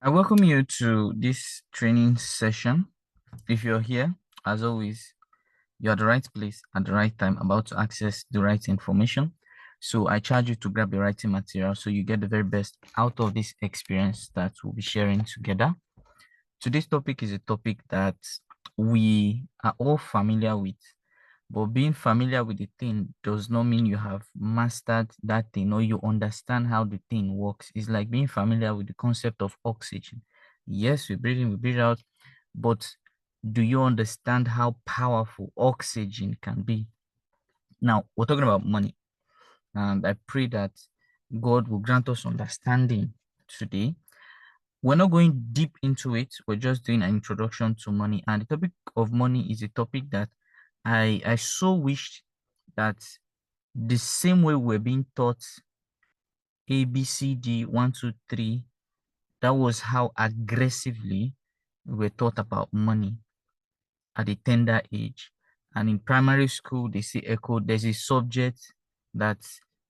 I welcome you to this training session. If you're here, as always, you're at the right place at the right time, about to access the right information. So I charge you to grab the writing material so you get the very best out of this experience that we'll be sharing together. Today's topic is a topic that we are all familiar with, but being familiar with the thing does not mean you have mastered that thing or you understand how the thing works. It's like being familiar with the concept of oxygen. Yes, we breathe in, we breathe out, but do you understand how powerful oxygen can be? Now, we're talking about money, and I pray that God will grant us understanding today. We're not going deep into it. We're just doing an introduction to money. And the topic of money is a topic that I so wished that the same way we're being taught A, B, C, D, one, two, three, that was how aggressively we were taught about money at a tender age. And in primary school, they say echo, there's a subject that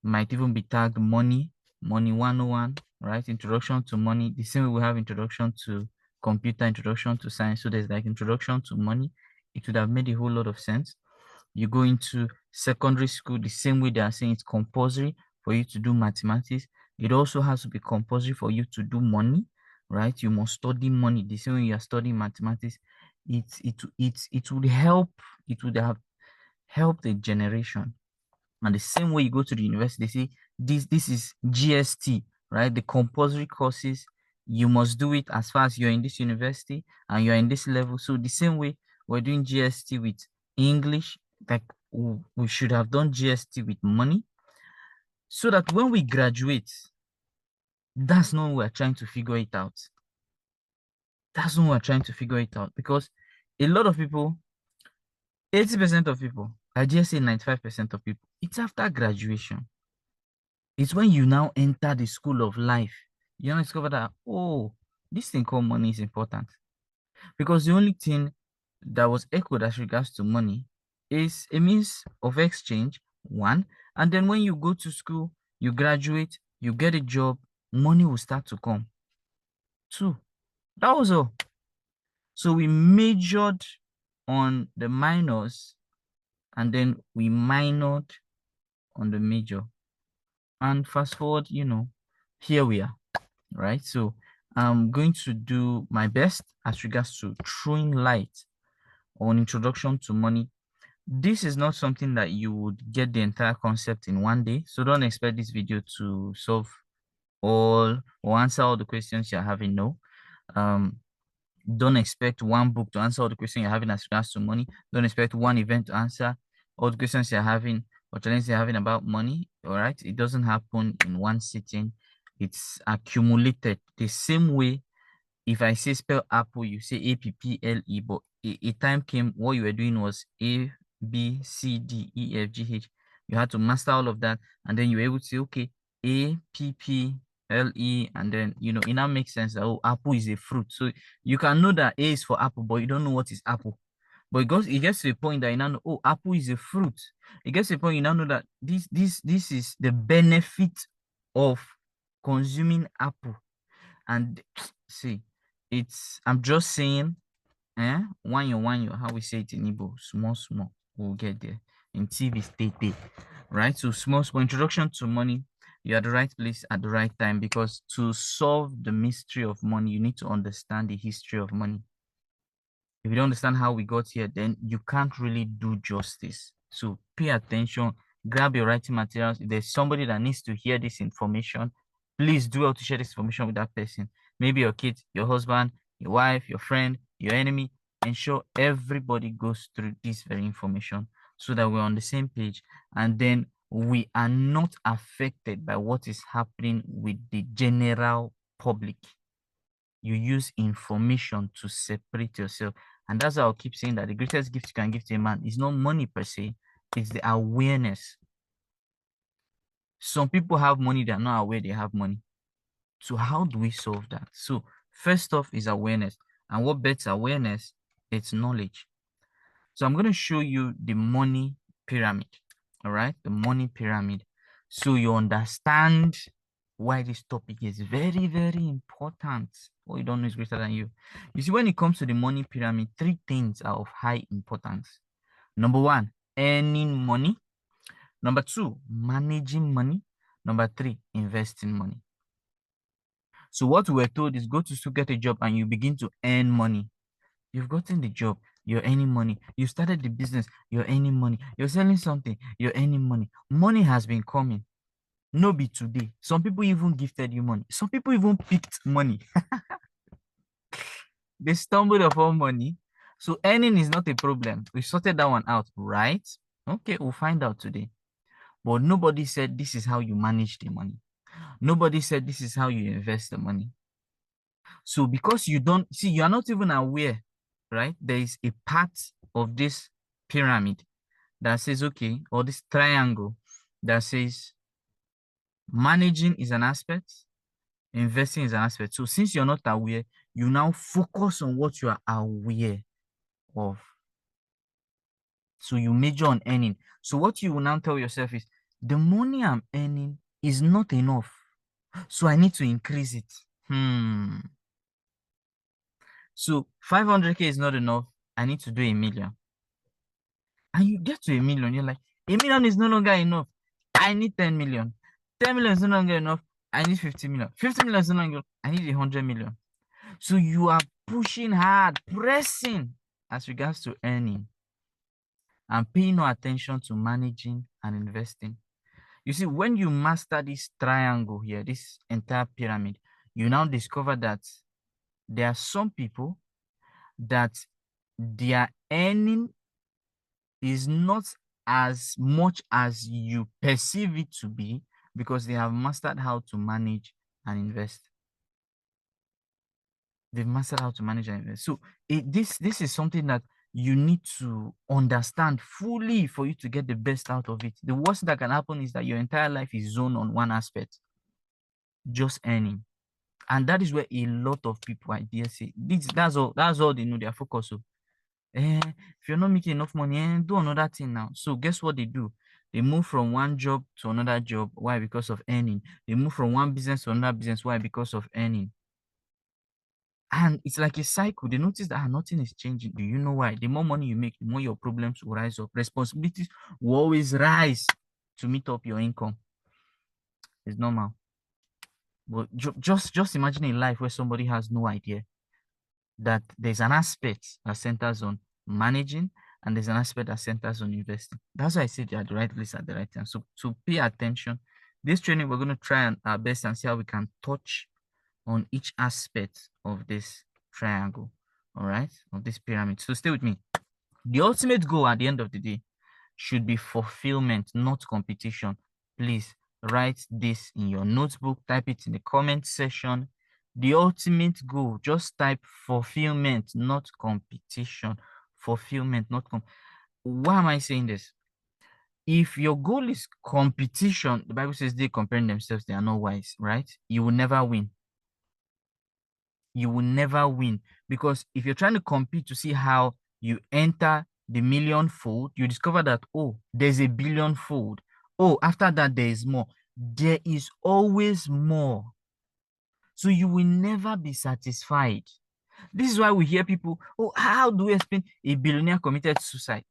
might even be tagged money 101, right? Introduction to money. The same way we have introduction to computer, introduction to science. So there's like introduction to money. It would have made a whole lot of sense. You go into secondary school, the same way they are saying it's compulsory for you to do mathematics. It also has to be compulsory for you to do money, right? You must study money. The same way you are studying mathematics, it would help, it would have helped a generation. And the same way you go to the university, they say this is GST, right? The compulsory courses, you must do it as far as you're in this university and you're in this level. So the same way we're doing GST with English, like we should have done GST with money, so that when we graduate, that's not what we're trying to figure it out. That's not what we're trying to figure it out, because a lot of people, 80% of people, I just say 95% of people, it's after graduation. It's when you now enter the school of life, you now discover that, oh, this thing called money is important. Because the only thing that was echoed as regards to money is a means of exchange, one. And then when you go to school, you graduate, you get a job, money will start to come. Two. That was all. So we majored on the minors and then we minored on the major. And fast forward, here we are, right? So I'm going to do my best as regards to throwing light on introduction to money. This is not something that you would get the entire concept in one day. So don't expect this video to solve all or answer all the questions you're having. No. Um, don't expect one book to answer all the questions you're having as regards to money. Don't expect one event to answer all the questions you're having or challenges you're having about money. All right. It doesn't happen in one sitting. It's accumulated the same way. If I say spell apple, you say A-P-P-L-E, but a time came what you were doing was A, B, C, D, E, F, G, H. You had to master all of that, and then you were able to say, okay, A, P, P, L, E, and then, it now makes sense that, oh, apple is a fruit. So you can know that A is for apple, but you don't know what is apple. But it gets to a point that you now know, oh, apple is a fruit. It gets to a point you now know that this is the benefit of consuming apple. And see, I'm just saying, one year, how we say it in Igbo, small, small, we'll get there. In TV, stay, right? So small introduction to money. You're at the right place at the right time, because to solve the mystery of money, you need to understand the history of money. If you don't understand how we got here, then you can't really do justice. So pay attention, grab your writing materials. If there's somebody that needs to hear this information, please do well to share this information with that person. Maybe your kids, your husband, your wife, your friend, your enemy. Ensure everybody goes through this very information so that we're on the same page, and then we are not affected by what is happening with the general public. You use information to separate yourself. And that's why I'll keep saying that the greatest gift you can give to a man is not money per se, it's the awareness. Some people have money, they're not aware they have money. So how do we solve that? So first off is awareness. And what bets awareness? It's knowledge. So I'm going to show you the money pyramid. All right, the money pyramid. So you understand why this topic is very, very important. What you don't know is greater than you. You see, when it comes to the money pyramid, three things are of high importance. Number one, earning money. Number two, managing money. Number three, investing money. So what we were told is go to school, get a job, and you begin to earn money. You've gotten the job, you're earning money. You started the business, you're earning money. You're selling something, you're earning money. Money has been coming. No be today. Some people even gifted you money. Some people even picked money. They stumbled upon money. So earning is not a problem. We sorted that one out, right? Okay, we'll find out today. But nobody said this is how you manage the money. Nobody said this is how you invest the money. So because you don't see, you are not even aware, right? There is a part of this pyramid that says, okay, or this triangle that says managing is an aspect, investing is an aspect. So since you're not aware, you now focus on what you are aware of. So you major on earning. So what you will now tell yourself is the money I'm earning is not enough. So I need to increase it. So 500K is not enough. I need to do 1 million. And you get to 1 million, you're like, 1 million is no longer enough. I need 10 million. 10 million is no longer enough. I need 50 million. 50 million is no longer enough. I need 100 million. So you are pushing hard, pressing as regards to earning and paying no attention to managing and investing. You see, when you master this triangle here, this entire pyramid, you now discover that there are some people that their earning is not as much as you perceive it to be because they have mastered how to manage and invest. They've mastered how to manage and invest. So this is something that you need to understand fully for you to get the best out of it. The worst that can happen is that your entire life is zoned on one aspect, just earning. And that is where a lot of people, I dare say, that's all they know, their focus. So if you're not making enough money, do another thing now. So guess what they do? They move from one job to another job. Why? Because of earning. They move from one business to another business. Why? Because of earning. And it's like a cycle. They notice that nothing is changing. Do you know why? The more money you make, the more your problems will rise up. Responsibilities will always rise to meet up your income. It's normal. But just imagine a life where somebody has no idea that there's an aspect that centers on managing and there's an aspect that centers on investing. That's why I said you're at the right place at the right time. So pay attention. This training, we're going to try our best and see how we can touch on each aspect of this triangle, all right, of this pyramid. So stay with me. The ultimate goal at the end of the day should be fulfillment, not competition. Please write this in your notebook, type it in the comment section. The ultimate goal, just type fulfillment, not competition. Fulfillment, not why am I saying this? If your goal is competition, the Bible says they comparing themselves, they are not wise, right? You will never win. You will never win because if you're trying to compete to see how you enter the million fold, you discover that, oh, there's a billion fold. Oh, after that, there is more. There is always more. So you will never be satisfied. This is why we hear people, oh, how do we explain a billionaire committed suicide?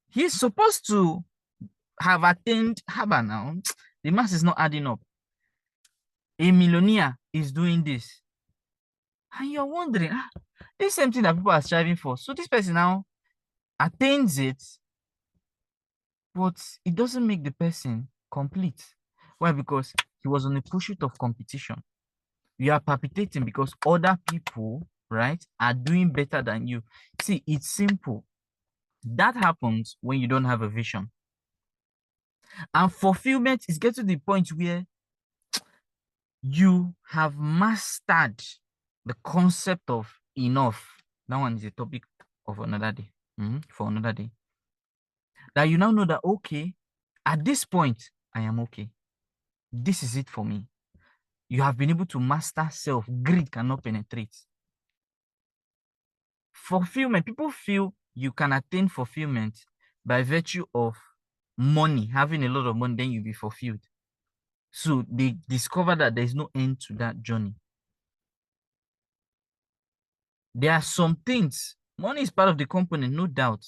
He's supposed to have attained, haba now, the mass is not adding up. A millionaire is doing this. And you're wondering, this same thing that people are striving for. So this person now attains it, but it doesn't make the person complete. Why? Because he was on a pursuit of competition. You are palpitating because other people, right, are doing better than you. See, it's simple. That happens when you don't have a vision. And fulfillment is getting to the point where you have mastered the concept of enough. That one is a topic of another day, for another day. That you now know that, okay, at this point, I am okay. This is it for me. You have been able to master self. Greed cannot penetrate. Fulfillment. People feel you can attain fulfillment by virtue of money, having a lot of money, then you'll be fulfilled. So they discover that there's no end to that journey. There are some things, money is part of the component, no doubt,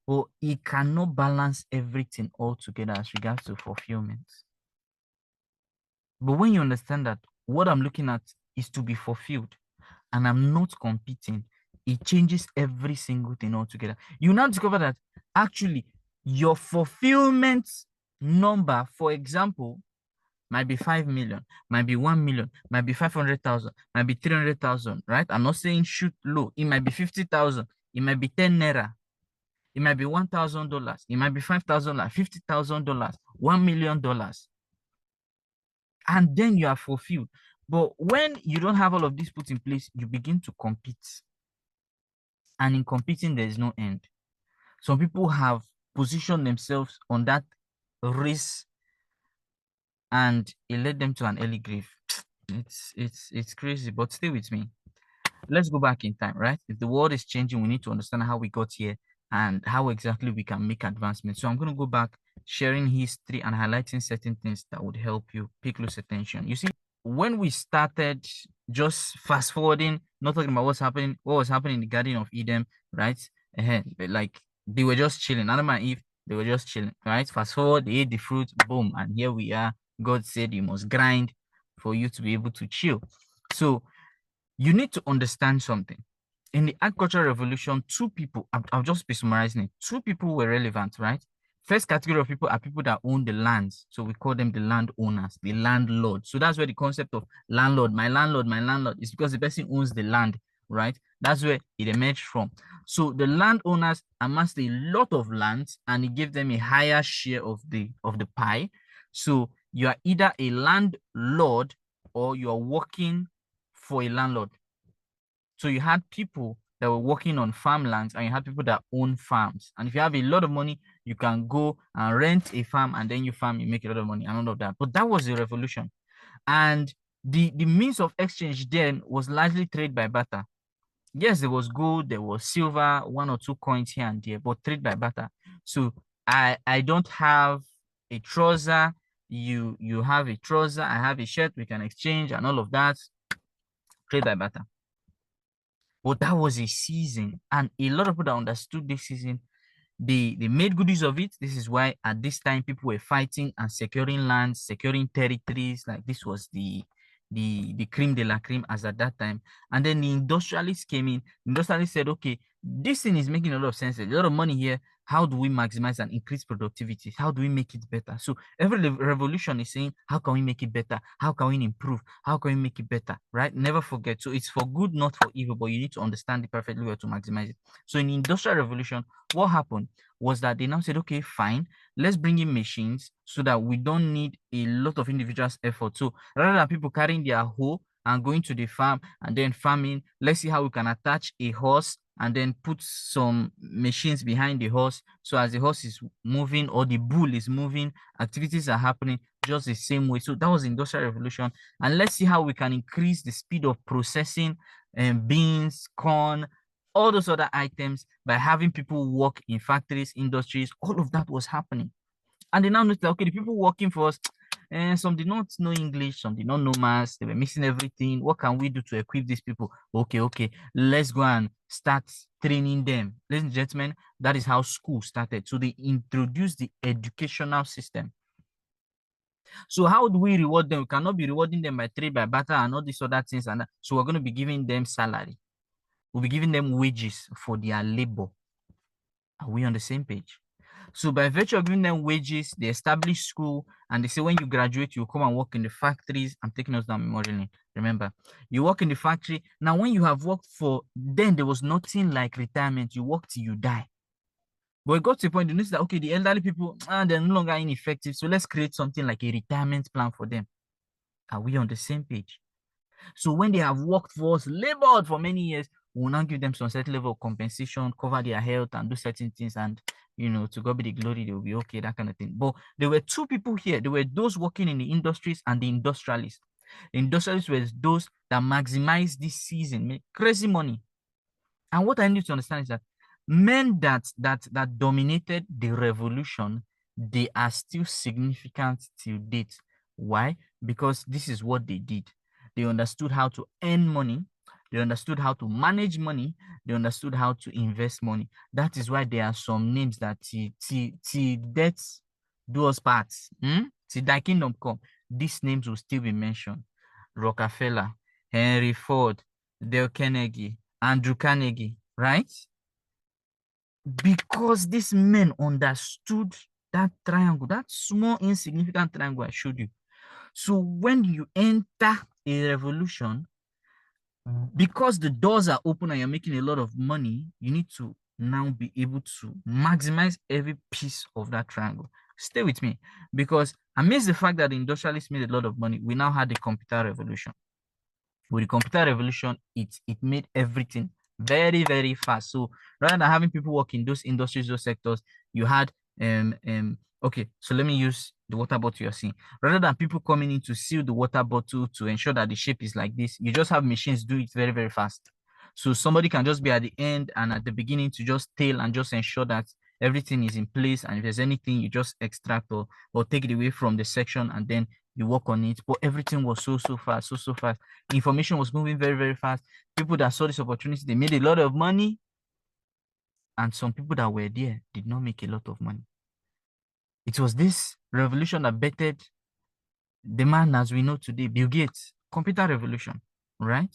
but it cannot balance everything altogether as regards to fulfillment. But when you understand that what I'm looking at is to be fulfilled and I'm not competing, it changes every single thing altogether. You now discover that actually your fulfillment number, for example, might be 5 million, might be 1 million, might be 500,000, might be 300,000, right? I'm not saying shoot low. It might be 50,000, it might be 10 naira, it might be $1,000, it might be 5,000, like $50,000, $1 million. And then you are fulfilled. But when you don't have all of this put in place, you begin to compete. And in competing, there is no end. Some people have positioned themselves on that race and it led them to an early grave. It's crazy, but stay with me. Let's go back in time, right? If the world is changing, we need to understand how we got here and how exactly we can make advancements. So I'm going to go back, sharing history and highlighting certain things that would help you pay close attention. You see, when we started, just fast forwarding, not talking about what was happening in the Garden of Eden, right? Like they were just chilling. Adam and Eve, they were just chilling, right? Fast forward, they ate the fruit, boom, and here we are. God said you must grind for you to be able to chill. So you need to understand something. In the agricultural revolution, two people, I'll just be summarizing it. Two people were relevant, right? First category of people are people that own the lands. So we call them the landowners, the landlord. So that's where the concept of landlord, my landlord, is because the person owns the land, right? That's where it emerged from. So the landowners amassed a lot of lands and it gave them a higher share of the pie. So you are either a landlord or you are working for a landlord. So you had people that were working on farmlands and you had people that own farms. And if you have a lot of money, you can go and rent a farm and then you farm, you make a lot of money and all of that. But that was the revolution. And the means of exchange then was largely trade by barter. Yes, there was gold, there was silver, one or two coins here and there, but trade by barter. So I don't have a trouser, you have a trouser, I have a shirt, we can exchange and all of that. Trade by barter. But that was a season, and a lot of people that understood this season, they made good use of it. This is why at this time people were fighting and securing lands, securing territories. Like this was the cream de la cream as at that time. And then the industrialists came in. Industrialists said, okay, this thing is making a lot of sense. There's a lot of money here. How do we maximize and increase productivity? How do we make it better? So every revolution is saying, how can we make it better? How can we improve? How can we make it better? Right? Never forget. So it's for good, not for evil, but you need to understand it perfectly well to maximize it. So in the industrial revolution, what happened was that they now said, okay, fine, let's bring in machines so that we don't need a lot of individuals' effort. So rather than people carrying their hoe and going to the farm and then farming, let's see how we can attach a horse and then put some machines behind the horse. So as the horse is moving or the bull is moving, activities are happening just the same way. So that was the industrial revolution. And let's see how we can increase the speed of processing beans, corn, all those other items by having people work in factories, industries. All of that was happening. And they now noticed that, okay, the people working for us, and some did not know English, some did not know maths, they were missing everything. What can we do to equip these people? Okay, let's go and start training them. Ladies and gentlemen, that is how school started. So they introduced the educational system. So how do we reward them? We cannot be rewarding them by trade, by barter, and all these other things. And so we're going to be giving them salary. We'll be giving them wages for their labor. Are we on the same page? So by virtue of giving them wages, they establish school and they say when you graduate, you come and work in the factories. I'm taking us down memory lane. Remember, you work in the factory. Now, when you have worked for, then there was nothing like retirement. You work till you die. But it got to a point, you notice that, okay, the elderly people, they're no longer ineffective. So let's create something like a retirement plan for them. Are we on the same page? So when they have worked for us, labored for many years, we will now give them some certain level of compensation, cover their health and do certain things. And, to God be the glory, they will be okay, that kind of thing. But there were two people here. There were those working in the industries and the industrialists. The industrialists were those that maximized this season, make crazy money. And what I need to understand is that men that dominated the revolution, they are still significant till date. Why? Because this is what they did. They understood how to earn money. They understood how to manage money. They understood how to invest money. That is why there are some names that till death do us part. Till thy kingdom come, these names will still be mentioned. Rockefeller, Henry Ford, Dale Carnegie, Andrew Carnegie, right? Because these men understood that triangle, that small insignificant triangle I showed you. So when you enter a revolution, because the doors are open and you're making a lot of money, you need to now be able to maximize every piece of that triangle. Stay with me, because amidst the fact that the industrialists made a lot of money, we now had the computer revolution. With the computer revolution, it made everything very, very fast. So rather than having people work in those industries, those sectors, you had okay, so let me use the water bottle you're seeing. Rather than people coming in to seal the water bottle to ensure that the shape is like this, you just have machines do it very, very fast. So somebody can just be at the end and at the beginning to just tail and just ensure that everything is in place. And if there's anything, you just extract or take it away from the section and then you work on it. But everything was so fast, so fast. Information was moving very, very fast. People that saw this opportunity, they made a lot of money. And some people that were there did not make a lot of money. It was this revolution that bettered the man as we know today, Bill Gates, computer revolution, right?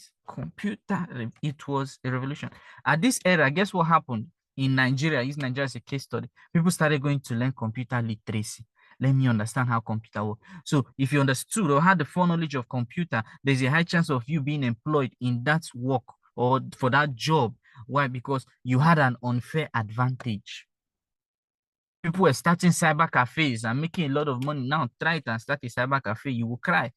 It was a revolution. At this era, guess what happened in Nigeria? Use Nigeria as a case study. People started going to learn computer literacy. Let me understand how computer works. So if you understood or had the foreknowledge of computer, there's a high chance of you being employed in that work or for that job. Why? Because you had an unfair advantage. People were starting cyber cafes and making a lot of money. Now try it and start a cyber cafe, you will cry.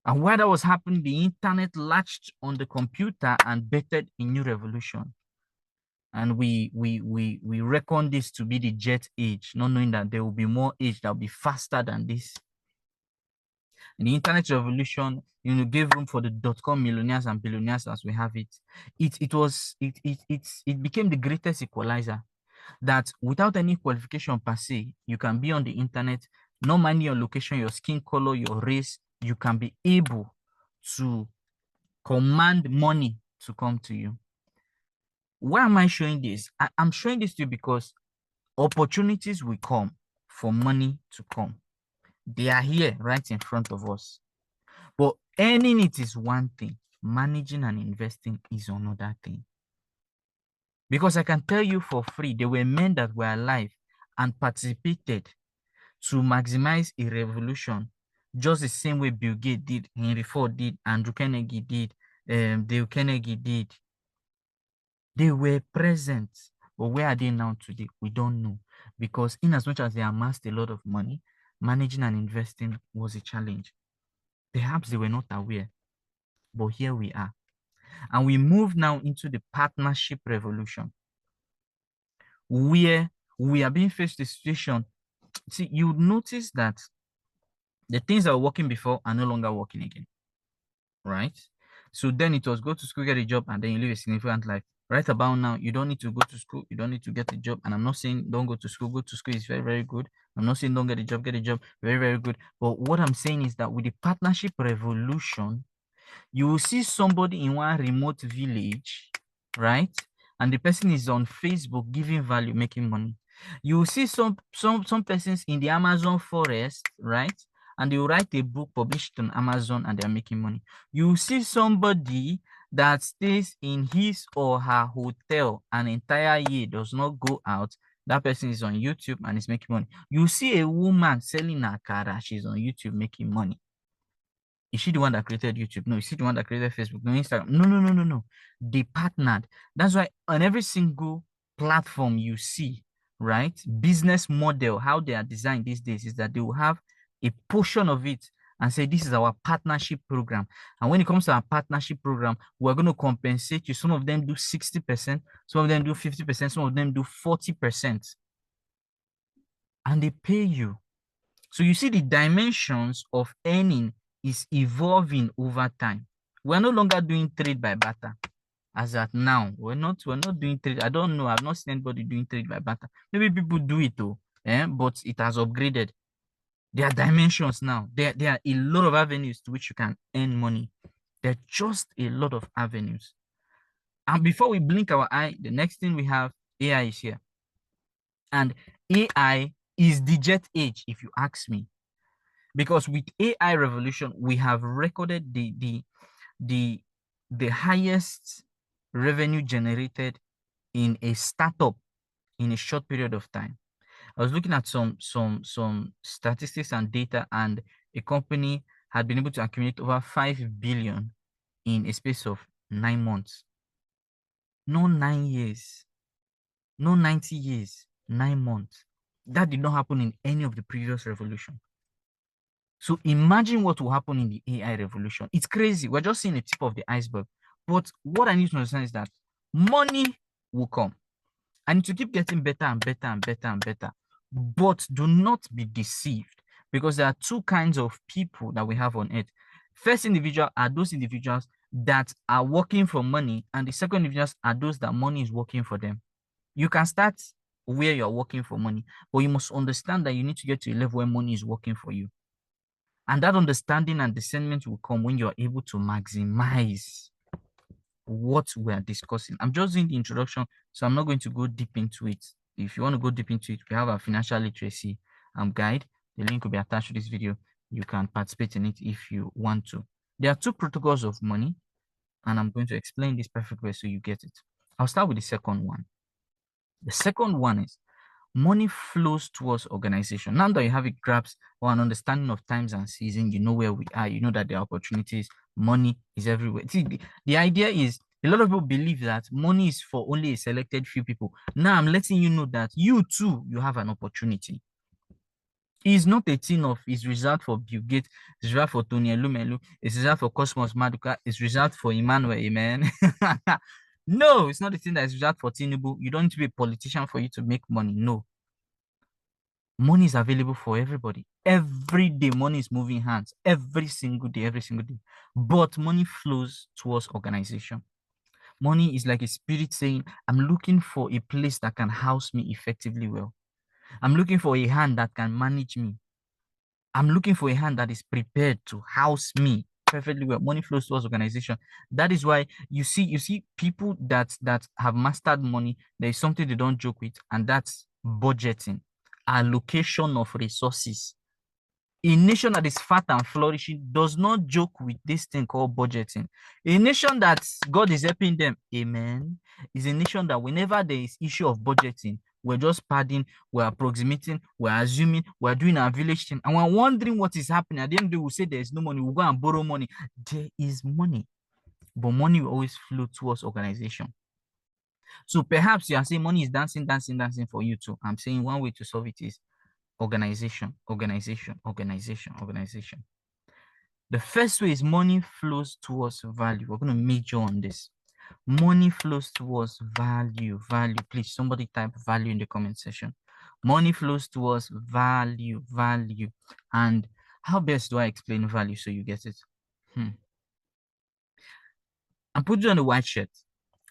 And while that was happening, the internet latched on the computer and bettered a new revolution. And we reckon this to be the jet age, not knowing that there will be more age that will be faster than this. And the internet revolution, gave room for the dot-com millionaires and billionaires as we have it. It became the greatest equalizer. That without any qualification per se, you can be on the internet, no minding your location, your skin color, your race, you can be able to command money to come to you. Why am I showing this? I'm showing this to you because opportunities will come for money to come. They are here right in front of us. But earning it is one thing. Managing and investing is another thing. Because I can tell you for free, there were men that were alive and participated to maximize a revolution, just the same way Bill Gates did, Henry Ford did, Andrew Carnegie did, Dale Carnegie did. They were present, but where are they now today? We don't know. Because in as much as they amassed a lot of money, managing and investing was a challenge. Perhaps they were not aware, but here we are. And we move now into the partnership revolution, where we are being faced with a situation. See, you would notice that the things that were working before are no longer working again, right? So then it was go to school, get a job, and then you live a significant life. Right about now, you don't need to go to school, you don't need to get a job. And I'm not saying don't go to school. Go to school is very, very good. I'm not saying don't get a job, very, very good. But what I'm saying is that with the partnership revolution, you will see somebody in one remote village, right? And the person is on Facebook giving value, making money. You will see some persons in the Amazon forest, right? And they will write a book, publish it on Amazon, and they're making money. You will see somebody that stays in his or her hotel an entire year, does not go out. That person is on YouTube and is making money. You see a woman selling akara, she's on YouTube making money. Is she the one that created YouTube? No. Is she the one that created Facebook? No, Instagram? No. They partnered. That's why on every single platform you see, right? Business model, how they are designed these days is that they will have a portion of it and say, this is our partnership program. And when it comes to our partnership program, we're going to compensate you. Some of them do 60%, some of them do 50%, some of them do 40%. And they pay you. So you see the dimensions of earning is evolving over time. We're no longer doing trade by barter. As at now, we're not doing trade. I don't know. I've not seen anybody doing trade by barter. Maybe people do it though, but it has upgraded. There are dimensions now. There are a lot of avenues to which you can earn money. There are just a lot of avenues. And before we blink our eye, the next thing we have, AI is here. And AI is the jet age, if you ask me. Because with AI revolution, we have recorded the the highest revenue generated in a startup in a short period of time. I was looking at some statistics and data, and a company had been able to accumulate over 5 billion in a space of 9 months. No 9 years, no 90 years, 9 months. That did not happen in any of the previous revolution. So imagine what will happen in the AI revolution. It's crazy. We're just seeing the tip of the iceberg. But what I need to understand is that money will come. I need to keep getting better and better and better and better. But do not be deceived, because there are two kinds of people that we have on earth. First individual are those individuals that are working for money, and the second individuals are those that money is working for them. You can start where you're working for money, but you must understand that you need to get to a level where money is working for you. And that understanding and discernment will come when you're able to maximize what we are discussing. I'm just doing the introduction, so I'm not going to go deep into it. If you want to go deep into it, we have our financial literacy guide. The link will be attached to this video. You can participate in it if you want to. There are two protocols of money, and I'm going to explain this perfectly so you get it. I'll start with the second one. The second one is money flows towards organization. Now that you have a grasp or an understanding of times and seasons, you know where we are, you know that there are opportunities, money is everywhere. See, the idea is a lot of people believe that money is for only a selected few people. Now I'm letting you know that you too, you have an opportunity. It's not a thing of it's reserved for Bill Gates, it's reserved for Tony Elumelu, it's reserved for Cosmos Maduka, it's reserved for Emmanuel, amen. No, it's not a thing that is reserved for Tinubu. You don't need to be a politician for you to make money. No. Money is available for everybody. Every day, money is moving hands. Every single day, every single day. But money flows towards organization. Money is like a spirit saying, I'm looking for a place that can house me effectively well. I'm looking for a hand that can manage me. I'm looking for a hand that is prepared to house me perfectly well. Money flows towards organization. That is why you see people that have mastered money. There is something they don't joke with, and that's budgeting, allocation of resources. A nation that is fat and flourishing does not joke with this thing called budgeting. A nation that God is helping them, amen, is a nation that whenever there is issue of budgeting, we're just padding, we're approximating, we're assuming, we're doing our village thing, and we're wondering what is happening. At the end of the day, we'll say there's no money, we'll go and borrow money. There is money, but money will always flow towards organization. So perhaps you are saying money is dancing, dancing, dancing for you too. I'm saying one way to solve it is organization, organization, organization, organization. The first way is money flows towards value. We're going to major on this. Money flows towards value. Value. Please, somebody type value in the comment section. Money flows towards value. Value. And how best do I explain value so you get it? I'm putting on a white shirt,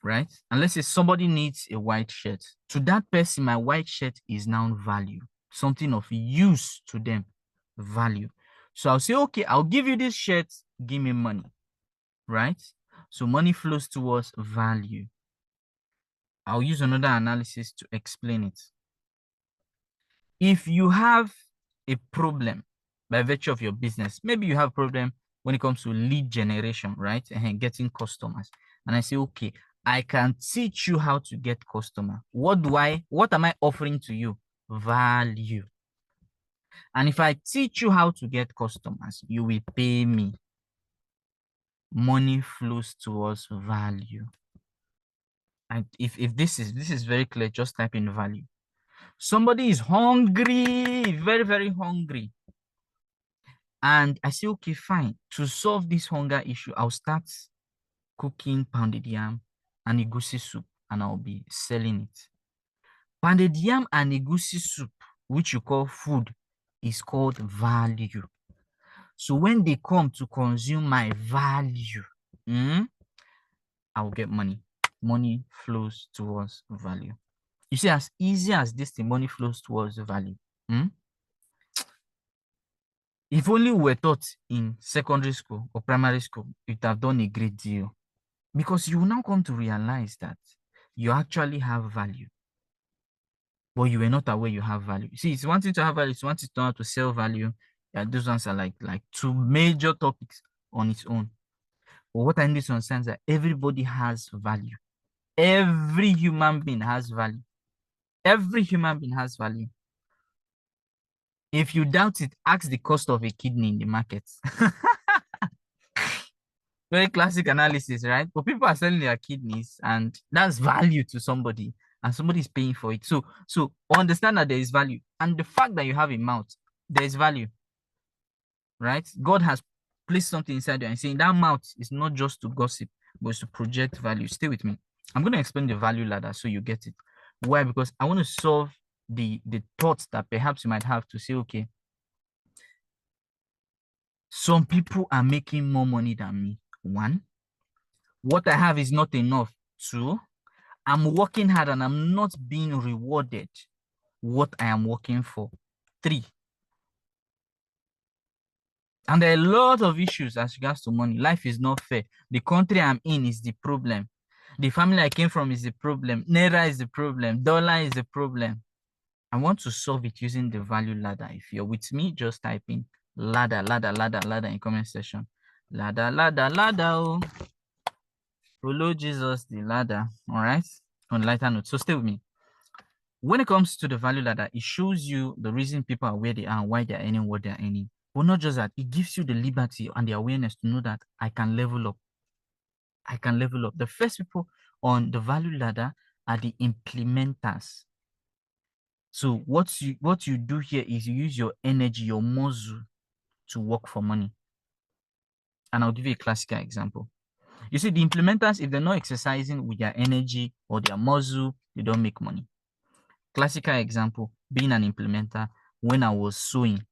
right? And let's say somebody needs a white shirt. To that person, my white shirt is now value. Something of use to them. Value. So I'll say, okay, I'll give you this shirt, give me money, right? So money flows towards value. I'll use another analysis to explain it. If you have a problem by virtue of your business, maybe you have a problem when it comes to lead generation, right? And getting customers. And I say, okay, I can teach you how to get customer. What am I offering to you? Value. And if I teach you how to get customers, you will pay me. Money flows towards value. And if this is very clear, just type in value. Somebody is hungry, very, very hungry. And I say, okay, fine. To solve this hunger issue, I'll start cooking pounded yam and egusi soup, and I'll be selling it. Pounded yam and egusi soup, which you call food, is called value. So when they come to consume my value, I'll get money. Money flows towards value. You see, as easy as this, the money flows towards value. If only we were taught in secondary school or primary school, it would have done a great deal. Because you will now come to realize that you actually have value, but you were not aware you have value. See, it's one thing to have value, it's one thing to know how to sell value. Yeah, those ones are like two major topics on its own. But what I need to understand is that everybody has value. Every human being has value. Every human being has value. If you doubt it, ask the cost of a kidney in the market. Very classic analysis, right? But people are selling their kidneys, and that's value to somebody, and somebody is paying for it. So understand that there is value, and the fact that you have a mouth, there is value, right? God has placed something inside you and saying that mouth is not just to gossip, but it's to project value. Stay with me. I'm going to explain the value ladder so you get it. Why? Because I want to solve the thoughts that perhaps you might have to say, okay, some people are making more money than me. One, what I have is not enough. Two, I'm working hard and I'm not being rewarded what I am working for. Three, and there are a lot of issues as regards to money. Life is not fair. The country I'm in is the problem. The family I came from is the problem. Naira is the problem. Dollar is the problem. I want to solve it using the value ladder. If you're with me, just type in ladder, ladder, ladder, ladder in comment section. Ladder, ladder, ladder. Oh. Follow Jesus, the ladder. All right. On lighter note. So stay with me. When it comes to the value ladder, it shows you the reason people are where they are and why they're earning what they're earning. But not just that, it gives you the liberty and the awareness to know that I can level up. I can level up. The first people on the value ladder are the implementers. So what you do here is you use your energy, your muscle to work for money. And I'll give you a classical example. You see, the implementers, if they're not exercising with their energy or their muscle, they don't make money. Classical example, being an implementer when I was sewing.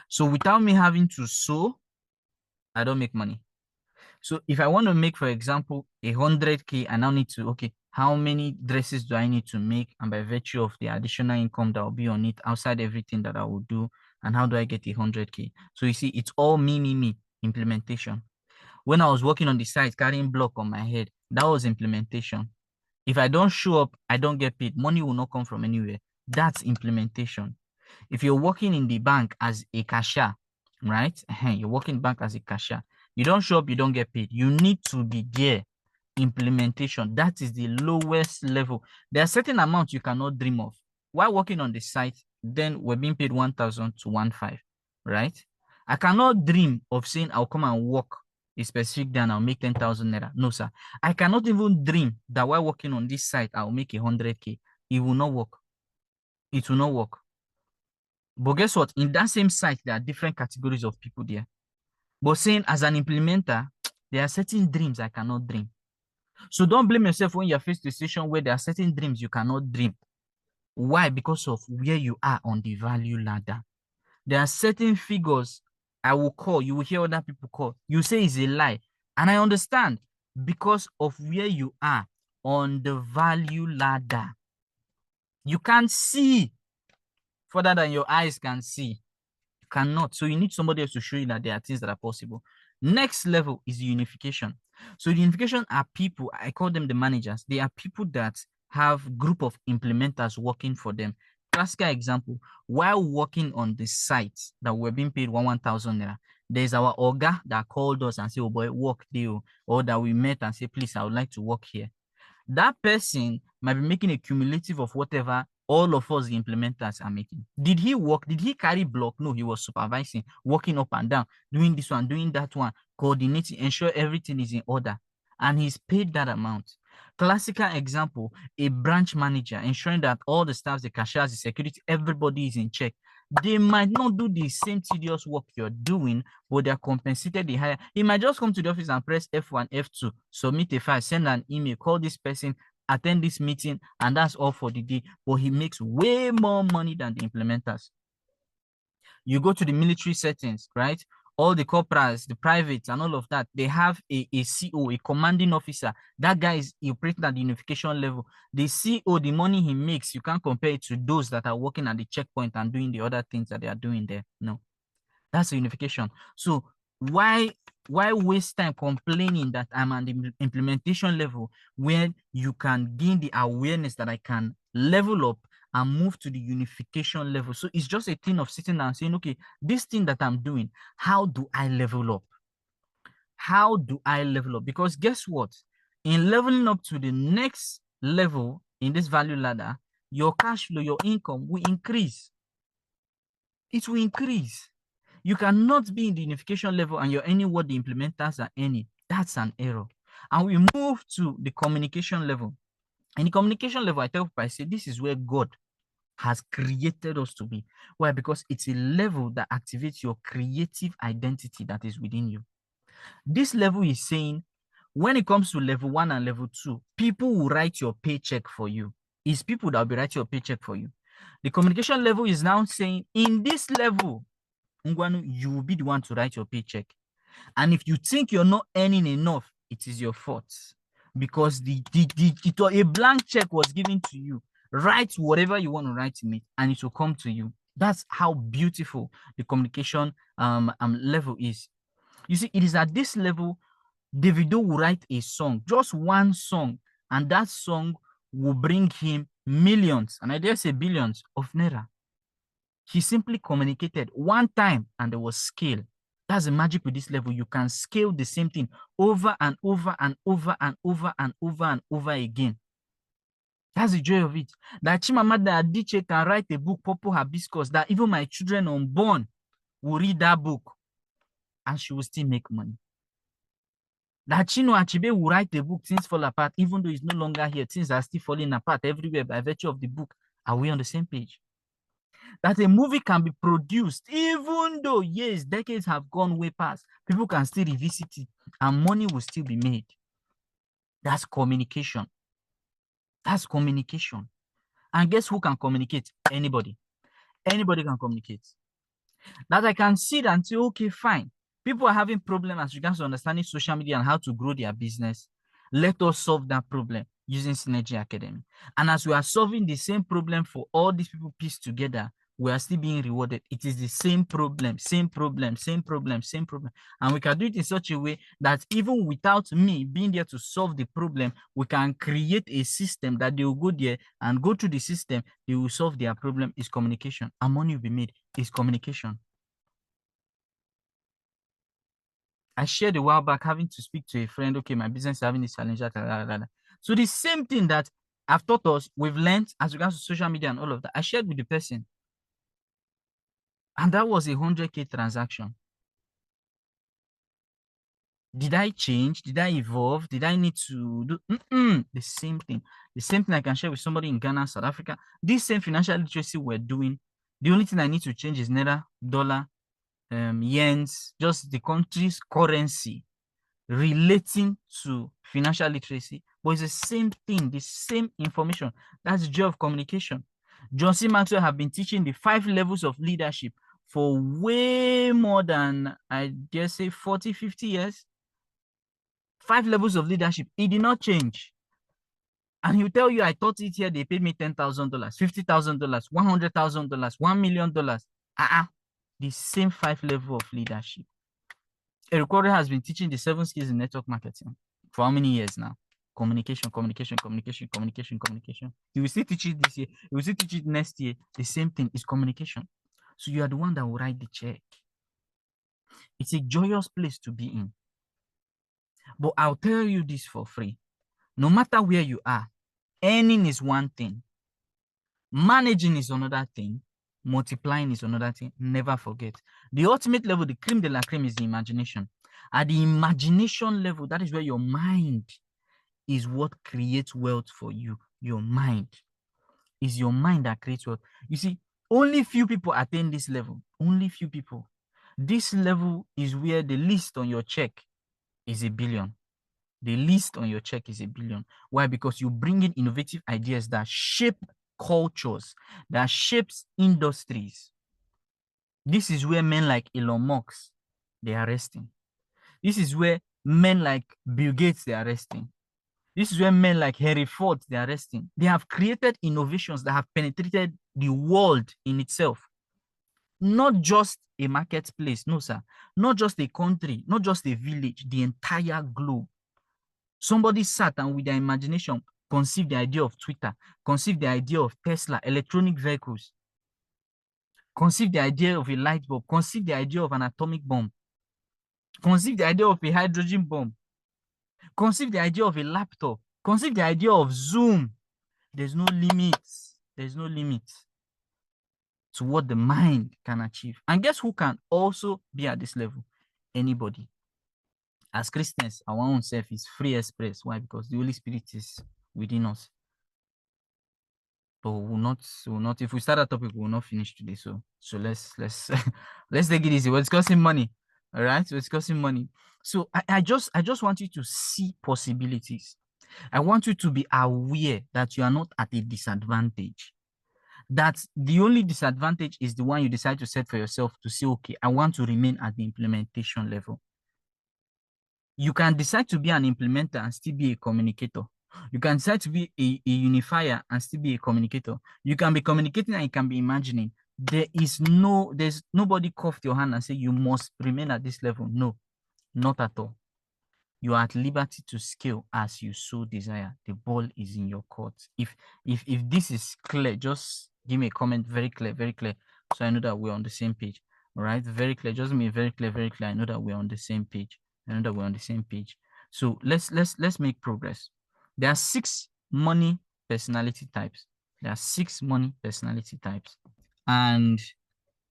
So without me having to sew, I don't make money. So if I want to make, for example, 100K, I now need to, okay, how many dresses do I need to make? And by virtue of the additional income that will be on it outside everything that I will do, and how do I get 100K? So you see, it's all me, implementation. When I was working on the site, carrying block on my head, that was implementation. If I don't show up, I don't get paid. Money will not come from anywhere. That's implementation. If you're working in the bank as a cashier, right? You're working bank as a cashier. You don't show up, you don't get paid. You need to be there. Implementation. That is the lowest level. There are certain amounts you cannot dream of. While working on the site, then we're being paid 1,000 to 1,500, right? I cannot dream of saying I'll come and work a specific day and I'll make 10,000 naira. No, sir. I cannot even dream that while working on this site, I'll make 100K. It will not work. It will not work. But guess what? In that same site, there are different categories of people there. But saying as an implementer, there are certain dreams I cannot dream. So don't blame yourself when you're faced with a situation where there are certain dreams you cannot dream. Why? Because of where you are on the value ladder. There are certain figures I will call, you will hear other people call. You say it's a lie. And I understand because of where you are on the value ladder. You can't see further than your eyes can see. You cannot. So you need somebody else to show you that there are things that are possible. Next level is the unification. So the unification are people, I call them the managers. They are people that have group of implementers working for them. Classical example, while working on the site that we're being paid 1,000 naira, there's our Oga that called us and said, oh boy, work deal, or that we met and say, please, I would like to work here. That person might be making a cumulative of whatever all of us, the implementers, are making. Did he work? Did he carry block? No, he was supervising, working up and down, doing this one, doing that one, coordinating, ensure everything is in order. And he's paid that amount. Classical example, a branch manager ensuring that all the staffs, the cashiers, the security, everybody is in check. They might not do the same tedious work you're doing, but they're compensated the higher. He might just come to the office and press F1, F2, submit a file, send an email, call this person, attend this meeting, and that's all for the day. But he makes way more money than the implementers. You go to the military settings, right? all the corporals, the privates, and all of that, they have a CO, a commanding officer. That guy is operating at the unification level. The CO, the money he makes, you can't compare it to those that are working at the checkpoint and doing the other things that they are doing there. No, that's a unification. So why waste time complaining that I'm at the implementation level when you can gain the awareness that I can level up and move to the unification level? So it's just a thing of sitting down and saying, okay, this thing that I'm doing, how do I level up? How do I level up? Because guess what? In leveling up to the next level in this value ladder, your cash flow, your income will increase. It will increase. You cannot be in the unification level and you're earning what the implementers are earning. That's an error. And we move to the communication level. In the communication level, I tell people, I say, this is where God has created us to be. Why? Because it's a level that activates your creative identity that is within you. This level is saying, when it comes to level 1 and level 2, people will write your paycheck for you. It's people that will be writing your paycheck for you. The communication level is now saying, in this level, Ngwanu, you will be the one to write your paycheck. And if you think you're not earning enough, it is your fault. Because a blank check was given to you. Write whatever you want to write in it, and it will come to you. That's how beautiful the communication level is. You see, it is at this level, Davido will write a song, just one song, and that song will bring him millions, and I dare say billions of naira. He simply communicated one time and there was scale. That's the magic with this level. You can scale the same thing over and over and over and over and over and over again. That's the joy of it. That Chimamanda Adichie can write a book, Purple Hibiscus, that even my children unborn will read that book and she will still make money. That Chino Achebe will write a book, Things Fall Apart, even though he's no longer here, things are still falling apart everywhere by virtue of the book. Are we on the same page? That a movie can be produced, even though, yes, decades have gone way past, people can still revisit it and money will still be made. That's communication. That's communication. And guess who can communicate? Anybody. Anybody can communicate. That I can sit and say, okay, fine. People are having problems as regards to understanding social media and how to grow their business. Let us solve that problem using Synergy Academy. And as we are solving the same problem for all these people pieced together, we are still being rewarded. It is the same problem, same problem, same problem, same problem. And we can do it in such a way that even without me being there to solve the problem, we can create a system that they will go there and go through the system, they will solve their problem. Is communication. And money will be made. Is communication. I shared a while back having to speak to a friend, okay, my business is having this challenge. So the same thing that I've taught us, we've learned as regards to social media and all of that, I shared with the person. And that was a 100K transaction. Did I change? Did I evolve? Did I need to do the same thing? The same thing I can share with somebody in Ghana, South Africa. This same financial literacy we're doing. The only thing I need to change is naira, dollar, yens, just the country's currency relating to financial literacy, but it's the same thing, the same information. That's the joy of communication. John C. Maxwell have been teaching the 5 levels of leadership for way more than, I dare say, 40, 50 years. 5 levels of leadership. It did not change. And he'll tell you, I taught it here, they paid me $10,000, $50,000, $100,000, $1 million. The same 5 level of leadership. Eric Corey has been teaching the 7 skills in network marketing for how many years now? Communication, communication, communication, communication, communication. He will still teach it this year. He will still teach it next year. The same thing is communication. So you are the one that will write the check. It's a joyous place to be in. But I'll tell you this for free. No matter where you are, earning is one thing. Managing is another thing. Multiplying is another thing. Never forget. The ultimate level, the creme de la creme, is the imagination. At the imagination level, that is where your mind is what creates wealth for you. Your mind. Is your mind that creates wealth. You see, only few people attain this level. Only few people. This level is where the list on your check is 1 billion. The list on your check is 1 billion. Why? Because you bring in innovative ideas that shape cultures, that shapes industries. This is where men like Elon Musk They are resting. This is where men like Bill Gates, they are resting. This is where men like Henry Ford, they are resting. They have created innovations that have penetrated the world in itself. Not just a marketplace, no, sir. Not just a country, not just a village, the entire globe. Somebody sat and with their imagination conceived the idea of Twitter, conceived the idea of Tesla, electronic vehicles, conceived the idea of a light bulb, conceived the idea of an atomic bomb, conceived the idea of a hydrogen bomb, conceived the idea of a laptop, conceived the idea of Zoom. There's no limits. There's no limit to what the mind can achieve. And guess who can also be at this level? Anybody. As Christians, our own self is free express. Why? Because the Holy Spirit is within us. But we will not. If we start a topic, we will not finish today. So let's let's take it easy. We're discussing money. All right, we're discussing money. So I just want you to see possibilities. I want you to be aware that you are not at a disadvantage. That the only disadvantage is the one you decide to set for yourself to say, okay, I want to remain at the implementation level. You can decide to be an implementer and still be a communicator. You can decide to be a unifier and still be a communicator. You can be communicating and you can be imagining. There's nobody cuffed your hand and say you must remain at this level. No, not at all. You are at liberty to scale as you so desire. The ball is in your court. If this is clear, just give me a comment, very clear, so I know that we're on the same page. All right, very clear. Just me very clear, very clear. I know that we're on the same page. I know that we're on the same page. So let's make progress. There are 6 money personality types. There are 6 money personality types. And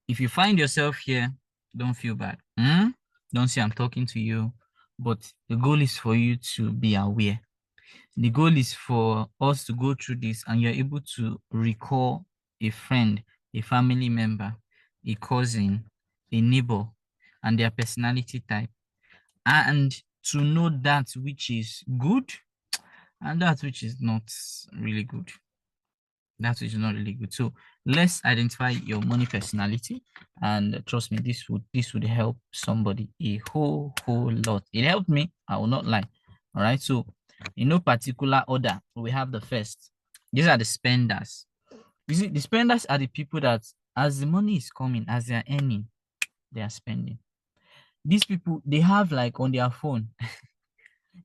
if you find yourself here, don't feel bad. Don't say I'm talking to you, but the goal is for you to be aware. The goal is for us to go through this and you're able to recall a friend, a family member, a cousin, a neighbor, and their personality type, and to know that which is good and that which is not really good. That which is not really good. So let's identify your money personality, and trust me, this would help somebody a whole lot. It helped me, I will not lie. All right, so in no particular order, we have the first. These are the spenders. You see, the spenders are the people that as the money is coming, as they are earning, they are spending. These people, they have like on their phone,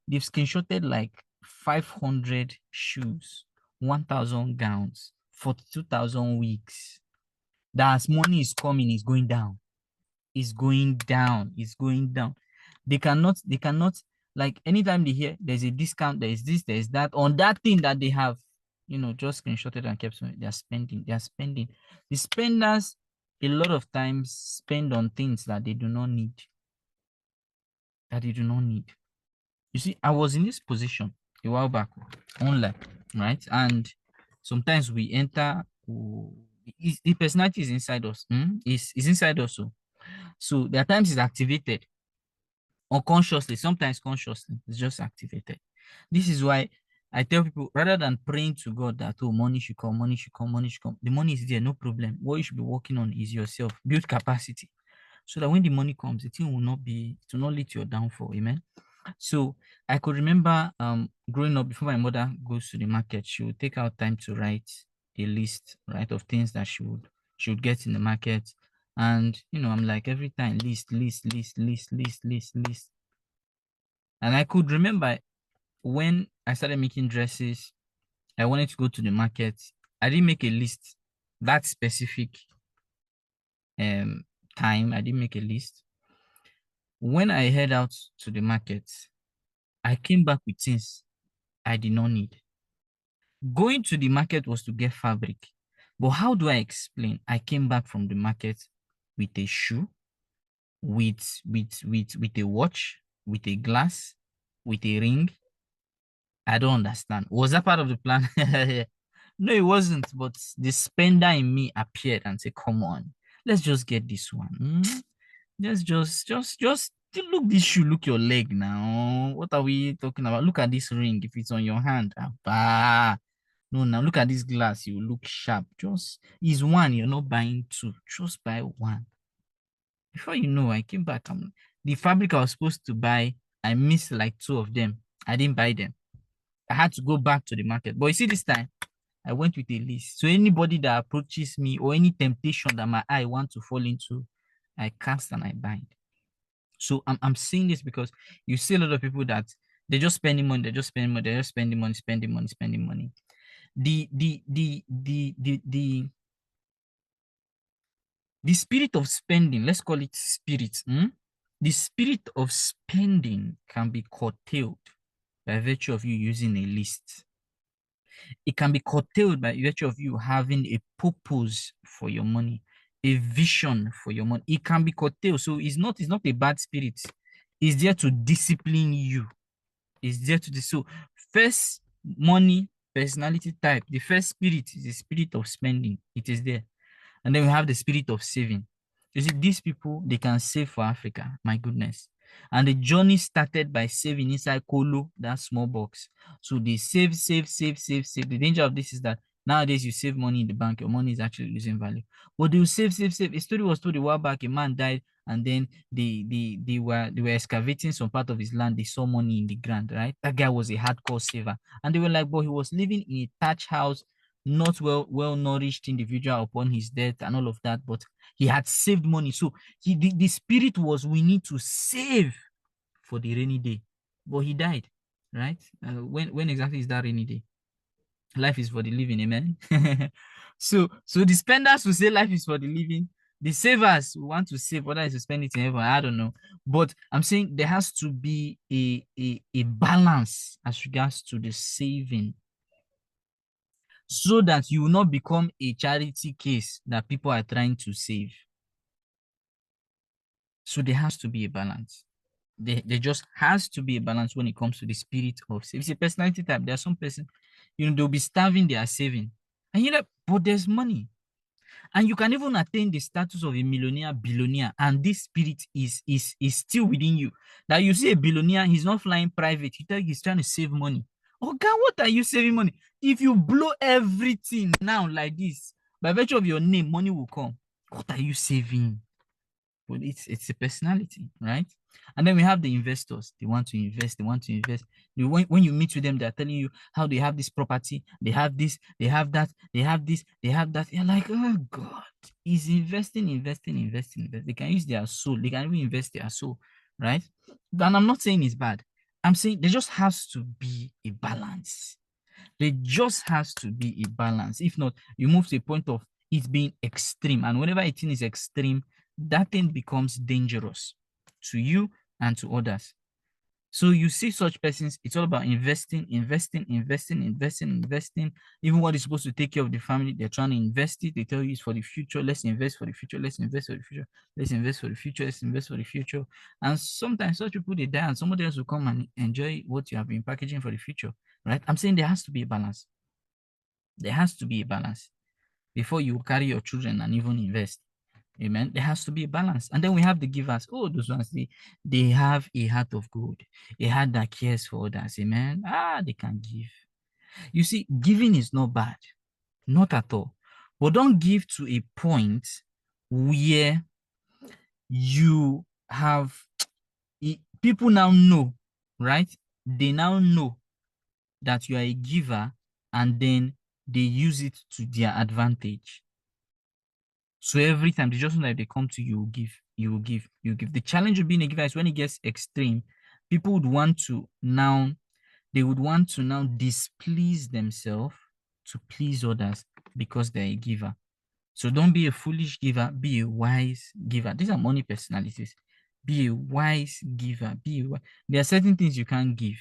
they've screenshotted like 500 shoes, 1,000 gowns, 42,000 wigs. That as money is coming, is going down. It's going down. It's going down. They cannot, like anytime they hear there's a discount, there's this, there's that, on that thing that they have, just screenshotted and kept, they're spending. The spenders, a lot of times, spend on things that they do not need. You see, I was in this position a while back online, right? And sometimes we enter, the personality is inside us. Is inside us. So there are times it's activated unconsciously, sometimes consciously, it's just activated. This is why I tell people, rather than praying to God that, oh, money should come, the money is there, no problem. What you should be working on is yourself, build capacity, so that when the money comes, the thing will not lead to your downfall. Amen. So I could remember growing up, before my mother goes to the market, she would take out time to write a list, right, of things that she would get in the market. And I'm like, every time list. And I could remember when I started making dresses, I wanted to go to the market. I didn't make a list that specific time. I didn't make a list. When I head out to the market, I came back with things I did not need. Going to the market was to get fabric. But how do I explain? I came back from the market with a shoe, with a watch, with a glass, with a ring. I don't understand. Was that part of the plan? No, it wasn't. But the spender in me appeared and said, come on, let's just get this one. Let's just look this shoe, look your leg now. What are we talking about? Look at this ring. If it's on your hand, no, now look at this glass. You look sharp. Just is one. You're not buying two. Just buy one. Before you know, I came back. The fabric I was supposed to buy, I missed like 2 of them. I didn't buy them. I had to go back to the market. But you see, this time I went with a list. So anybody that approaches me or any temptation that my eye want to fall into, I cast and I bind. So I'm saying this because you see a lot of people that they're just spending money, they're just spending money, they're just spending money, spending money, spending money. The spirit of spending, let's call it spirit. The spirit of spending can be curtailed by virtue of you using a list. It can be curtailed by virtue of you having a purpose for your money, a vision for your money. It can be curtailed. So it's not a bad spirit. It's there to discipline you. It's there to so first money personality type. The first spirit is the spirit of spending. It is there. And then we have the spirit of saving. You see, these people, they can save for Africa. My goodness. And the journey started by saving inside Kolo, that small box. So they save, save, save, save, save. The danger of this is that nowadays you save money in the bank, your money is actually losing value. But they will save, save, save. A story was told a while back, a man died, and then they were excavating some part of his land. They saw money in the ground, right? That guy was a hardcore saver. And they were like, but he was living in a thatch house, not well nourished individual upon his death and all of that, but he had saved money. So the spirit was, we need to save for the rainy day. But he died, right? When exactly is that rainy day? Life is for the living, amen. So the spenders will say life is for the living. The savers who want to save, whether it's to spend it in heaven, I don't know. But I'm saying there has to be a balance as regards to the saving, so that you will not become a charity case that people are trying to save. So there has to be a balance. There just has to be a balance when it comes to the spirit of saving. It's a personality type. There are some person, they'll be starving, they are saving. And but there's money. And you can even attain the status of a millionaire, billionaire, and this spirit is still within you. That you see a billionaire, he's not flying private. He tell you he's trying to save money. Oh God, what are you saving money? If you blow everything now like this, by virtue of your name, money will come. What are you saving? Well, it's a personality, right? And then we have the investors. They want to invest. They want to invest. When you meet with them, they're telling you how they have this property, they have this, they have that, they have this, they have that. You're like, oh God, is investing, investing, investing, investing. They can use their soul. They can even invest their soul, right? And I'm not saying it's bad. I'm saying there just has to be a balance. There just has to be a balance. If not, you move to a point of it being extreme. And whenever a thing is extreme, that thing becomes dangerous to you and to others. So you see such persons, it's all about investing, investing, investing, investing, investing. Even what is supposed to take care of the family, they're trying to invest it. They tell you it's for the future. Let's invest for the future. Let's invest for the future. Let's invest for the future. Let's invest for the future. And sometimes such people, they die and somebody else will come and enjoy what you have been packaging for the future, right? I'm saying there has to be a balance. There has to be a balance before you carry your children and even invest. Amen. There has to be a balance. And then we have the givers. Oh, those ones, they have a heart of gold, a heart that cares for others. Amen. They can give. You see, giving is not bad, not at all. But don't give to a point where you have people now know, right? They now know that you are a giver, and then they use it to their advantage. So every time they just know that they come to you, you will give, you will give, you will give. The challenge of being a giver is when it gets extreme, people would want to now, they would want to now displease themselves to please others because they're a giver. So don't be a foolish giver, be a wise giver. These are money personalities. Be a wise giver. There are certain things you can't give,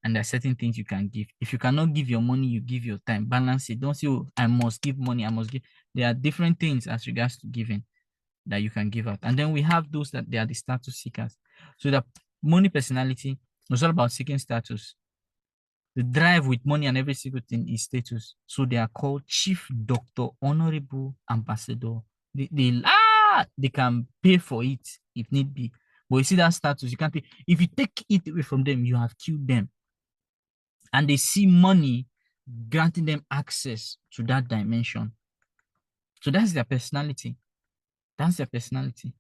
and there are certain things you can give. If you cannot give your money, you give your time. Balance it. Don't say, oh, I must give money, I must give. There are different things as regards to giving that you can give out. And then we have those that they are the status seekers. So the money personality is all about seeking status. The drive with money and every single thing is status. So they are called chief doctor, honorable ambassador. They can pay for it if need be. But you see that status, you can't pay. If you take it away from them, you have killed them. And they see money granting them access to that dimension. So that's their personality. That's their personality.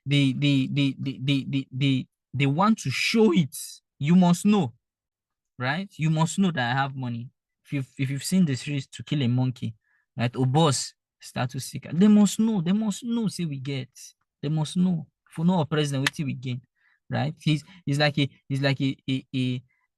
they want to show it. You must know, right? You must know that I have money. If you've seen the series To Kill a Monkey, right? Or boss, status seeker, they must know. They must know. Say we get. They must know. For no president, what we gain, right? He's like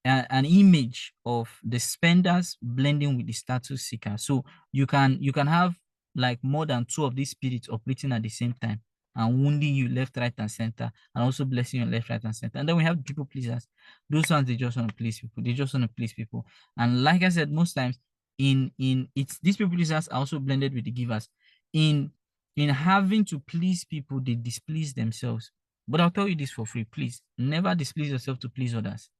an image of the spenders blending with the status seeker. So you can have like more than two of these spirits operating at the same time and wounding you left, right, and center, and also blessing you left, right, and center. And then we have people pleasers. Those ones, they just want to please people. They just want to please people. And like I said, most times in it's these people pleasers are also blended with the givers. In having to please people, they displease themselves. But I'll tell you this for free, please never displease yourself to please others.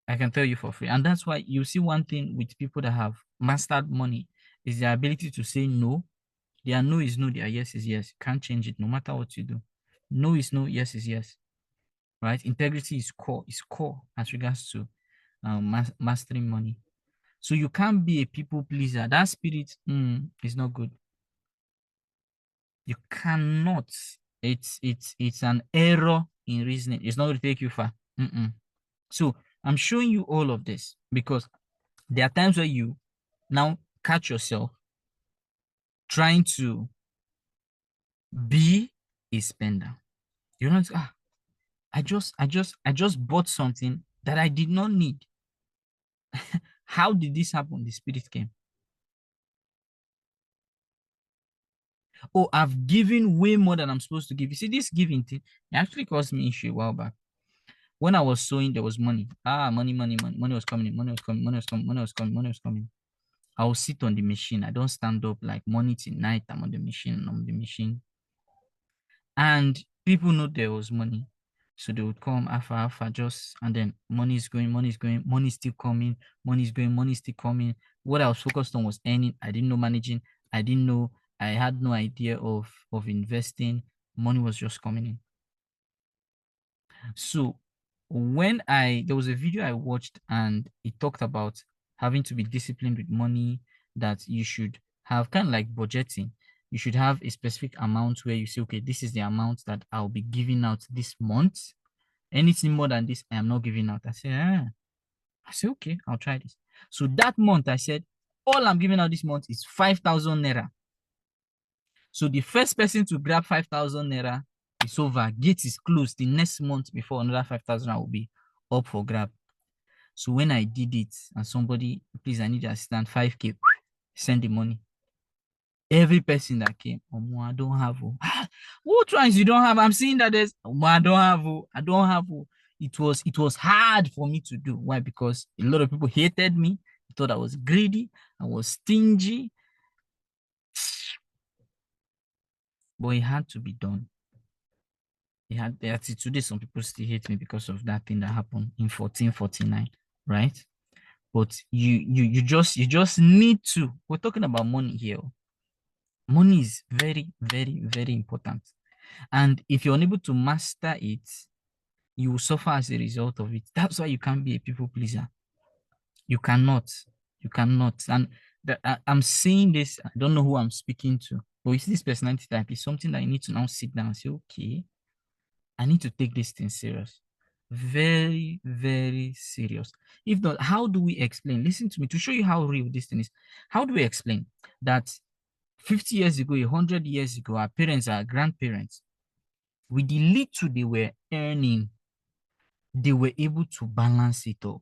I can tell you for free. And that's why you see one thing with people that have mastered money is their ability to say no. Their no is no, their yes is yes. You can't change it no matter what you do. No is no, yes is yes. Right? Integrity is core as regards to mastering money. So you can't be a people pleaser. That spirit is not good. You cannot. It's an error in reasoning. It's not going to take you far. So I'm showing you all of this because there are times where you now catch yourself trying to be a spender. You're not, I just bought something that I did not need. How did this happen? The spirit came. Oh, I've given way more than I'm supposed to give. You see, this giving thing, it actually caused me issue a while back. When I was sowing, there was money. Money, money, money. Money was coming in. Money was coming. Money was coming. Money was coming. Money was coming. I will sit on the machine. I don't stand up like morning till night. I'm on the machine. I'm on the machine. And people know there was money. So they would come alpha, just, and then money is going, money is still coming, money is going, money is still coming. What I was focused on was earning. I didn't know managing. I didn't know, I had no idea of investing. Money was just coming in. So there was a video I watched and it talked about having to be disciplined with money, that you should have kind of like budgeting. You should have a specific amount where you say, okay, this is the amount that I'll be giving out this month. Anything more than this, I am not giving out. I said, okay, I'll try this. So that month, I said, all I'm giving out this month is 5,000 naira. So the first person to grab 5,000 naira is over. Gate is closed the next month before another 5,000 will be up for grab. So when I did it and somebody, please, I need your assistant, 5K, send the money. Every person that came, I don't have. What ones you don't have? I'm seeing that there's, I don't have. I don't have. It was hard for me to do. Why? Because a lot of people hated me. They thought I was greedy. I was stingy. But it had to be done. Today some people still hate me because of that thing that happened in 1449, right? But you just need to. We're talking about money here. Money is very, very, very important. And if you're unable to master it, you will suffer as a result of it. That's why you can't be a people pleaser. You cannot. You cannot. And I'm saying this, I don't know who I'm speaking to, but you see, this personality type is something that you need to now sit down and say, okay, I need to take this thing serious. Very, very serious. If not, how do we explain? Listen to me to show you how real this thing is. How do we explain that 50 years ago, 100 years ago, our parents, our grandparents, with the little they were earning, they were able to balance it up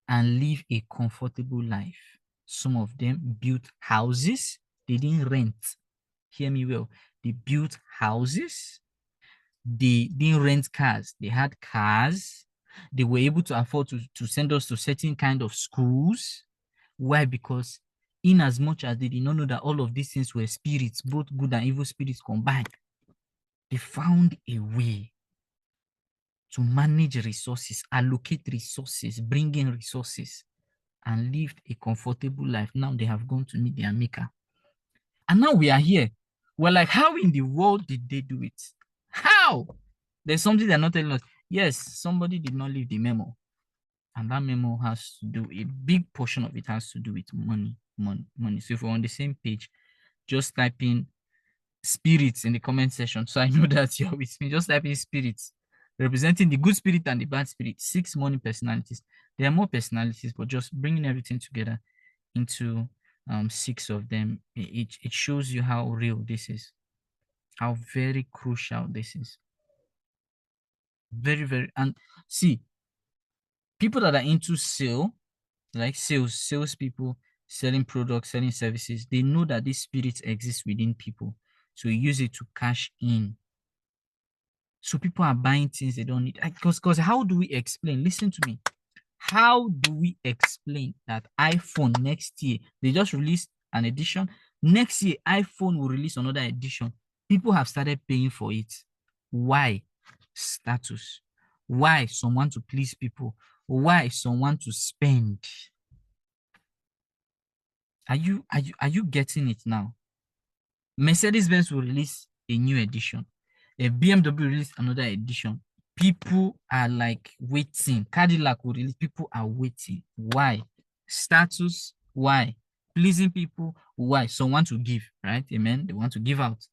and live a comfortable life. Some of them built houses, they didn't rent. Hear me well. They built houses, they didn't rent cars, they had cars. They were able to afford to send us to certain kind of schools. Why? Because in as much as they did not know that all of these things were spirits, both good and evil spirits combined, they found a way to manage resources, allocate resources, bring in resources, and lived a comfortable life. Now they have gone to meet their maker. And now we are here. We're like, how in the world did they do it? How? There's something they're not telling us. Yes, somebody did not leave the memo. And that memo has to do, a big portion of it has to do with money. So if we're on the same page, just type in spirits in the comment section, so I know that you're with me. Just type in spirits, representing the good spirit and the bad spirit. 6 money personalities. There are more personalities, but just bringing everything together into 6 of them, it shows you how real this is, how very crucial this is. Very, very. And see, people that are into sales people, selling products, selling services, they know that this spirit exists within people. So you use it to cash in. So people are buying things they don't need. Because how do we explain? Listen to me. How do we explain that iPhone next year, they just released an edition. Next year, iPhone will release another edition. People have started paying for it. Why? Status. Why? Someone to please people. Why? Someone to spend. Are you getting it now? Mercedes-Benz will release a new edition. A BMW will release another edition. People are like waiting. Cadillac will release. People are waiting. Why? Status. Why? Pleasing people. Why? Someone to give, right? Amen. They want to give out.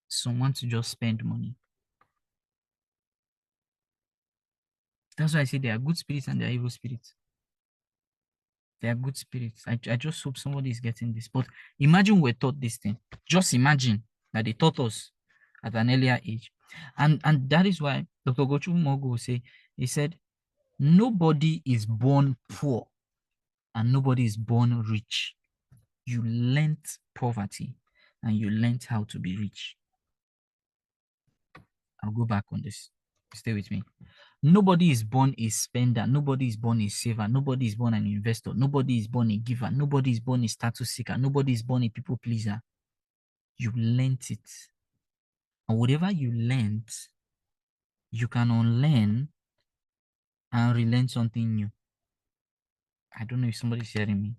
Someone to just spend money. That's why I say there are good spirits and there are evil spirits. They are good spirits. I just hope somebody is getting this. But imagine we're taught this thing. Just imagine that they taught us at an earlier age. And that is why Dr. Gochu Mogo will say, he said, nobody is born poor and nobody is born rich. You learnt poverty and you learnt how to be rich. I'll go back on this. Stay with me. Nobody is born a spender. Nobody is born a saver. Nobody is born an investor. Nobody is born a giver. Nobody is born a status seeker. Nobody is born a people pleaser. You learnt it. And whatever you learnt, you can unlearn and relearn something new. I don't know if somebody's hearing me.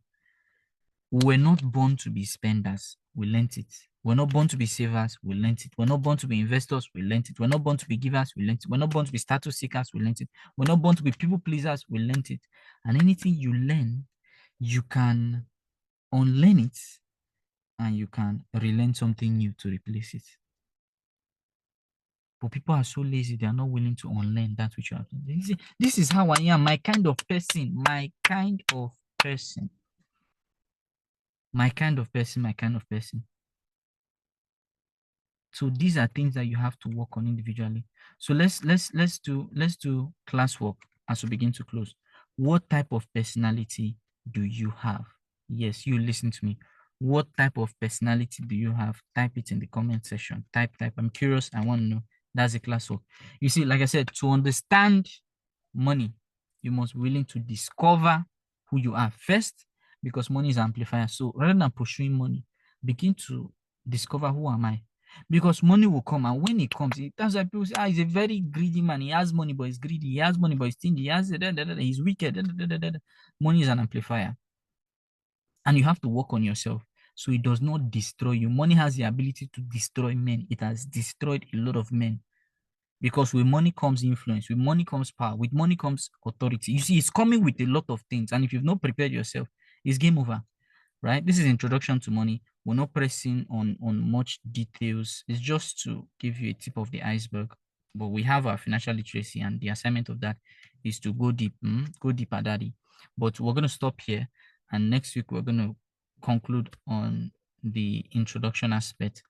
We're not born to be spenders. We learnt it. We're not born to be savers. We learnt it. We're not born to be investors. We learnt it. We're not born to be givers. We learnt it. We're not born to be status seekers. We learnt it. We're not born to be people pleasers. We learnt it. And anything you learn, you can unlearn it and you can relearn something new to replace it. But people are so lazy, they are not willing to unlearn that which you have done. This is how I am, my kind of person, my kind of person. My kind of person, my kind of person. So these are things that you have to work on individually. So let's do classwork as we begin to close. What type of personality do you have? Yes, you listen to me. What type of personality do you have? Type it in the comment section. Type. I'm curious. I want to know. That's the classwork. You see, like I said, to understand money, you must be willing to discover who you are first, because money is an amplifier. So rather than pursuing money, begin to discover who am I. Because money will come, and when it comes, that's why people say, he's a very greedy man. He has money, but he's greedy. He has money, but he's stingy. He has he's wicked. Money is an amplifier, and you have to work on yourself so it does not destroy you. Money has the ability to destroy men. It has destroyed a lot of men. Because with money comes influence, with money comes power, with money comes authority. You see, it's coming with a lot of things. And if you've not prepared yourself, it's game over, right? This is introduction to money. We're not pressing on much details. It's just to give you a tip of the iceberg. But we have our financial literacy, and the assignment of that is to go deep, go deeper, daddy. But we're going to stop here. And next week, we're going to conclude on the introduction aspect.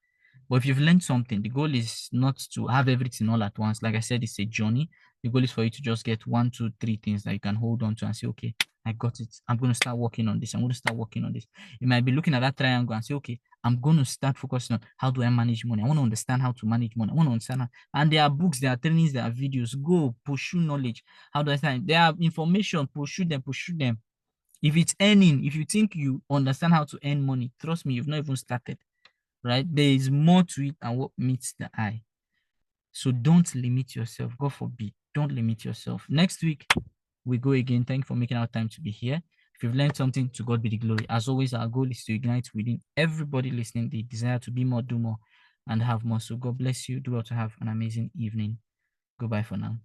But if you've learned something, the goal is not to have everything all at once. Like I said, it's a journey. The goal is for you to just get 1, 2, 3 things that you can hold on to and say, okay, I got it. I'm going to start working on this. I'm going to start working on this. You might be looking at that triangle and say, okay, I'm going to start focusing on how do I manage money. I want to understand how to manage money. I want to understand how, and there are books, there are trainings, there are videos. Go pursue knowledge. How do I start? There are information, pursue them. If it's earning, if you think you understand how to earn money, trust me, you've not even started. Right? There is more to it than what meets the eye. So don't limit yourself. God forbid. Don't limit yourself. Next week, we go again. Thank you for making our time to be here. If you've learned something, to God be the glory. As always, our goal is to ignite within everybody listening the desire to be more, do more, and have more. So God bless you. Do well to have an amazing evening. Goodbye for now.